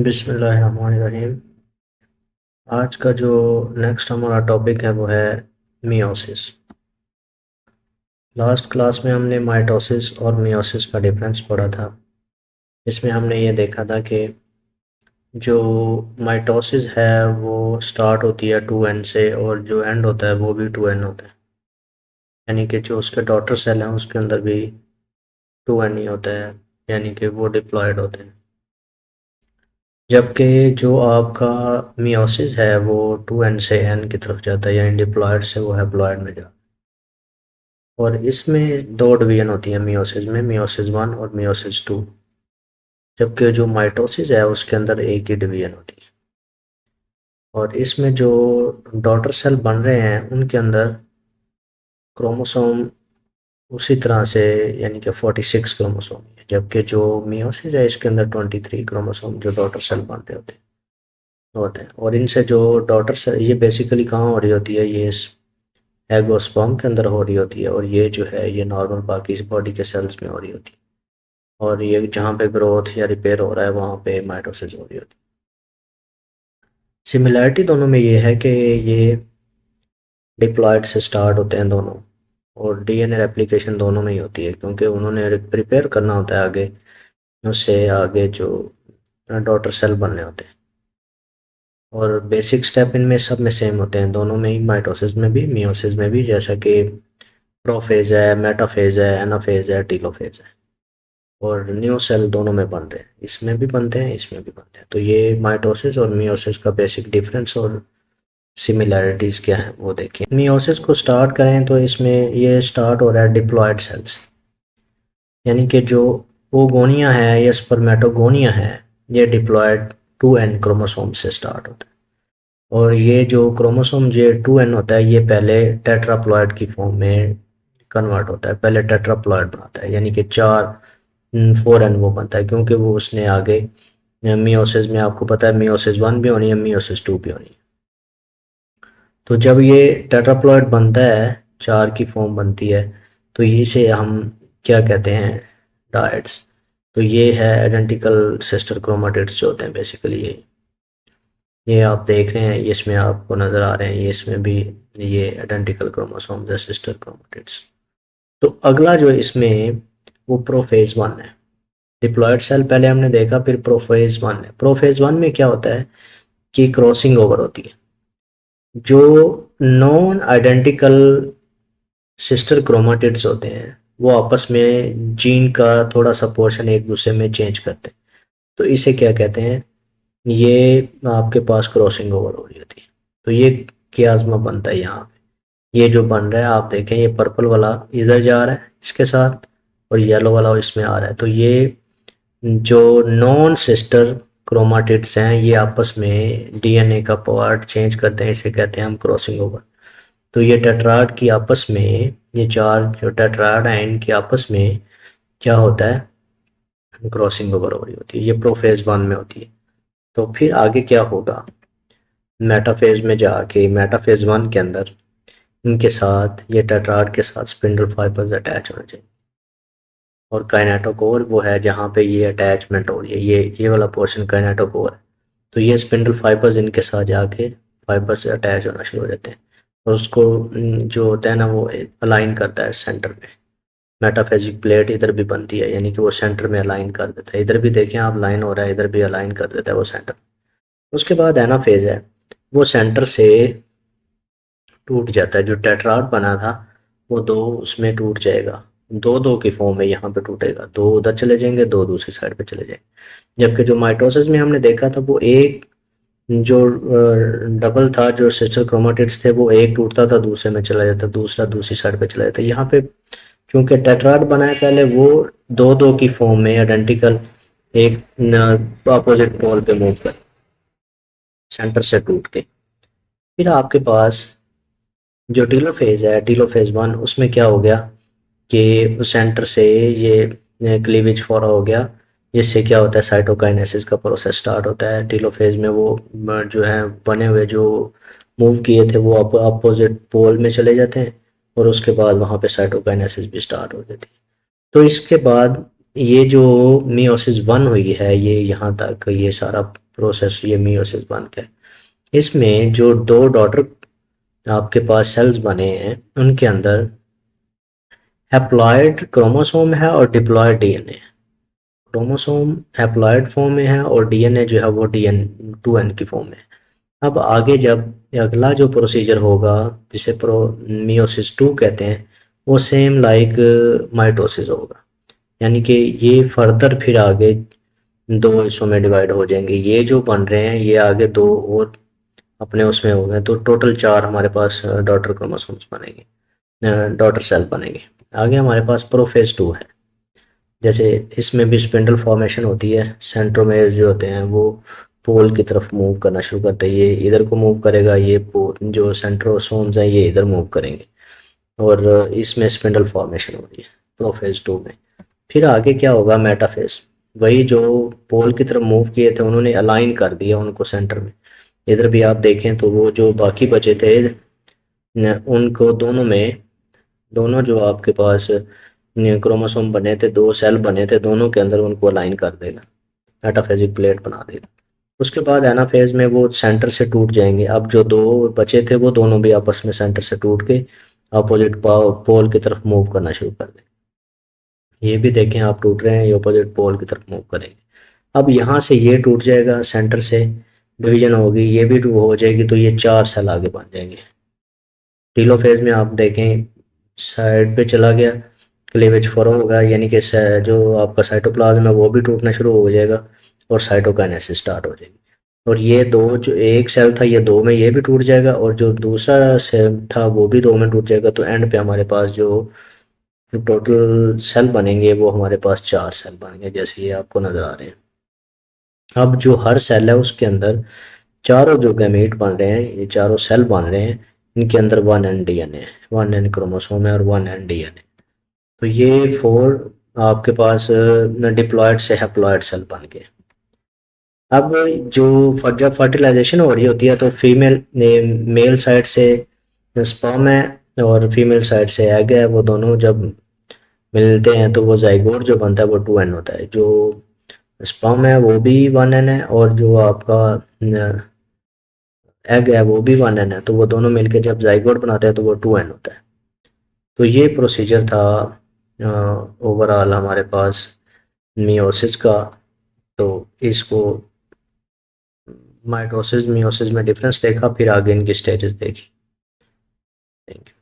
बिस्मिल्लाहिर्रहमानिर्रहीम। आज का जो नेक्स्ट हमारा टॉपिक है वो है मियोसिस। लास्ट क्लास में हमने माइटोसिस और मियोसिस का डिफरेंस पढ़ा था। इसमें हमने ये देखा था कि जो माइटोसिस है वो स्टार्ट होती है 2n से और जो एंड होता है वो भी 2n होता है, यानी कि जो उसके डॉटर सेल हैं उसके अंदर भी 2n ही होता है, यानी कि वो डिप्लॉयड होते हैं। जबकि जो आपका मियोसिस है वो 2n से n की तरफ जाता है, यानी डिप्लॉयड से वो हैप्लॉयड में जाता है। और इसमें दो डिवीजन होती है मियोसिस में, मियोसिस वन और मियोसिस टू। जबकि जो माइटोसिस है उसके अंदर एक ही डिवीजन होती है। और इसमें जो डॉटर सेल बन रहे हैं उनके अंदर क्रोमोसोम उसी तरह से, यानी कि 46 क्रोमोसोम है। जबकि जो मियोसिस है इसके अंदर 23 क्रोमोसोम जो डॉटर सेल बन रहे होते हैं। और इनसे जो डॉटर सेल ये बेसिकली कहाँ हो रही होती है, ये एग और स्पर्म के अंदर हो रही होती है, और ये जो है ये नॉर्मल बाकी बॉडी के सेल्स में हो रही होती है। और ये जहाँ पे ग्रोथ या रिपेयर हो रहा है वहाँ पे माइटोसिस हो रही होती है। सिमिलैरिटी दोनों में ये है कि ये डिप्लॉयड से स्टार्ट होते हैं दोनों, और डीएनए रेप्लिकेशन दोनों में ही होती है, क्योंकि उन्होंने प्रिपेयर करना होता है आगे, उससे आगे जो डॉटर सेल बनने होते हैं। और बेसिक स्टेप इनमें सब में सेम होते हैं, दोनों में ही, माइटोसिस में भी मियोसिस में भी, जैसा कि प्रोफेज है, मेटाफेज है, एनाफेज है, टीलोफेज है। और न्यू सेल दोनों में बन रहे हैं, इसमें भी बनते हैं इसमें भी बनते हैं। तो ये माइटोसिस और मियोसिस का बेसिक डिफरेंस और सिमिलैरिटीज़ क्या है वो देखिए। मियोसिस को स्टार्ट करें तो इसमें ये स्टार्ट हो रहा है डिप्लॉयड सेल्स, यानी कि जो ओगोनिया है या स्पर्मेटोगोनिया है ये डिप्लॉयड 2n क्रोमोसोम से स्टार्ट होता है। और ये जो क्रोमोसोम जे 2n होता है ये पहले टेट्राप्लॉयड की फॉर्म में कन्वर्ट होता है, पहले टेट्राप्लॉयड बनाता है, यानी कि 4n वो बनता है, क्योंकि वो उसने आगे मियोसिस में आपको पता है मियोसिस वन भी होनी है, मियोसिस टू भी होनी है। तो जब ये टेट्राप्लॉयड बनता है, चार की फॉर्म बनती है, तो इसे हम क्या कहते हैं, डायट्स। तो ये है आइडेंटिकल सिस्टर क्रोमाटिड्स जो होते हैं बेसिकली। ये आप देख रहे हैं, ये इसमें आपको नज़र आ रहे हैं, ये इसमें भी ये आइडेंटिकल क्रोमोसोम्स है, सिस्टर क्रोमाटिड्स। तो अगला जो इसमें वो प्रोफेज वन है। डिप्लॉयड सेल पहले हमने देखा, फिर प्रोफेज वन है। प्रोफेज वन में क्या होता है कि क्रॉसिंग ओवर होती है। जो नॉन आइडेंटिकल सिस्टर क्रोमाटिड्स होते हैं वो आपस में जीन का थोड़ा सा पोर्शन एक दूसरे में चेंज करते हैं, तो इसे क्या कहते हैं, ये आपके पास क्रॉसिंग ओवर हो रही होती है। तो ये कियाज्मा बनता है यहाँ पे। ये जो बन रहा है आप देखें, ये पर्पल वाला इधर जा रहा है इसके साथ, और येलो वाला इसमें आ रहा है। तो ये जो नॉन सिस्टर क्रोमाटिड्स हैं ये आपस में डीएनए का पार्ट चेंज करते हैं, इसे कहते हैं हम क्रॉसिंग ओवर। तो ये टेट्राड की आपस में, ये चार जो टेट्राड हैं इनकी आपस में क्या होता है, क्रॉसिंग ओवर हो रही होती है। ये प्रोफेज वन में होती है। तो फिर आगे क्या होगा, मेटाफेज में जाके मेटाफेज वन के अंदर इनके साथ, ये टेट्राड के साथ स्पिंडल फाइबर्स अटैच होने चाहिए। और काइनेटोकोर वो है जहाँ पे ये अटैचमेंट हो रही है, ये वाला पोर्शन काइनेटोकोर है। तो ये स्पिंडल फाइबर्स इनके साथ जाके फाइबर से अटैच होना शुरू हो जाते हैं, और उसको जो होता है ना वो अलाइन करता है सेंटर में। मेटाफेजिक प्लेट इधर भी बनती है, यानी कि वो सेंटर में अलाइन कर देता है। इधर भी देखें आप, लाइन हो रहा है, इधर भी अलाइन कर देता है वो सेंटर। उसके बाद एनाफेज है, वो सेंटर से टूट जाता है। जो टेट्राड बना था वो दो उसमें टूट जाएगा, दो दो की फॉर्म में यहाँ पे टूटेगा, दो उधर चले जाएंगे, दो दूसरी साइड पे चले जाएंगे। जबकि जो माइटोसिस में हमने देखा था वो एक जो डबल था, जो सिस्टर क्रोमाटिड्स थे वो एक टूटता था दूसरे में चला जाता, दूसरा दूसरी साइड पे चला जाता। यहाँ पे चूंकि टेट्राड बनाया पहले, वो दो दो की फॉर्म में आइडेंटिकल एक अपोजिट पोल पे मूव कर सेंटर से टूट के। फिर आपके पास जो टीलोफेज है, टीलोफेज वन, उसमें क्या हो गया कि सेंटर से ये क्लीवेज फॉर हो गया, जिससे क्या होता है, साइटोकाइनेसिस का प्रोसेस स्टार्ट होता है। टीलोफेज में वो जो है बने हुए जो मूव किए थे वो अपोजिट पोल में चले जाते हैं, और उसके बाद वहाँ पे साइटोकाइनेसिस भी स्टार्ट हो जाती है। तो इसके बाद ये जो मियोसिस वन हुई है, ये यहाँ तक ये सारा प्रोसेस ये मियोसिस बन के। इसमें जो दो डॉटर आपके पास सेल्स बने हैं उनके अंदर हैप्लॉइड क्रोमोसोम है और diploid DNA. Chromosome haploid form में है और डीएनए जो है वो डीएन 2n की फॉर्म में है। अब आगे जब अगला जो प्रोसीजर होगा जिसे प्रो मियोसिस 2 कहते हैं, वो सेम लाइक माइटोसिस होगा। यानी कि ये फर्दर फिर आगे दो हिस्सों में डिवाइड हो जाएंगे। ये जो बन रहे हैं ये आगे दो और अपने उसमें हो गए, तो टोटल 4 हमारे पास डॉटर क्रोमोसोम्स बनेंगे, डॉटर सेल बनेंगे। आगे हमारे पास प्रोफेज 2 है। जैसे इसमें भी स्पिंडल फॉर्मेशन होती है, सेंट्रोमेयर जो होते हैं वो पोल की तरफ मूव करना शुरू करते हैं। ये इधर को मूव करेगा, ये जो सेंट्रोसोम्स हैं ये इधर मूव करेंगे और इसमें स्पिंडल फॉर्मेशन हो रही है प्रोफेज 2 में। फिर आगे क्या होगा, मेटाफेज। वही जो पोल की तरफ मूव किए थे उन्होंने अलाइन कर दिया उनको सेंटर में। इधर भी आप देखें तो वो जो बाकी बचे थे उनको दोनों में, दोनों जो आपके पास क्रोमोसोम बने थे, दो सेल बने थे, दोनों के अंदर उनको अलाइन कर देगा, मेटाफेजिक प्लेट बना देगा। उसके बाद एनाफेज में वो सेंटर से टूट जाएंगे। अब जो दो बचे थे वो दोनों भी आपस में सेंटर से टूट के अपोजिट पोल की तरफ मूव करना शुरू कर देंगे। ये भी देखें आप, टूट रहे हैं, ये अपोजिट पोल की तरफ मूव करेंगे। अब यहाँ से ये टूट जाएगा, सेंटर से डिवीजन होगी, ये भी हो जाएगी, तो ये 4 सेल आगे बन जाएंगे। टीलोफेज में आप देखें साइड पे चला गया, क्लीवेज फरो होगा, यानी कि जो आपका साइटोप्लाज्म है वो भी टूटना शुरू हो जाएगा और साइटोकाइनेसिस स्टार्ट हो जाएगी। और ये दो, जो एक सेल था ये दो में ये भी टूट जाएगा और जो दूसरा सेल था वो भी दो में टूट जाएगा। तो एंड पे हमारे पास जो टोटल सेल बनेंगे वो हमारे पास 4 सेल बनेंगे, जैसे ये आपको नजर आ रहे हैं। अब जो हर सेल है उसके अंदर चारों जो गैमेट बन रहे हैं, ये चारों सेल बन रहे हैं, इनके अंदर 1n डीएनए, 1n क्रोमोसोम है और 1n डीएनए। तो ये 4 आपके पास डिप्लॉयड से हैप्लॉयड सेल बन गए। अब जो जब फर्टिलाइजेशन हो रही होती है तो फीमेल मेल साइड से स्पर्म है और फीमेल साइड से एग है, वो दोनों जब मिलते हैं तो वो जाइगोट जो बनता है वो 2n होता है। जो स्पर्म है वो भी 1n है और जो आपका एग है वो भी 1n है, तो वो दोनों मिलके जब जाइगोट बनाते हैं तो वो 2n होता है। तो ये प्रोसीजर था ओवरऑल हमारे पास मियोसिस का। तो इसको माइटोसिस मियोसिस में डिफरेंस देखा, फिर आगे इनकी स्टेजेस देखी। Thank you.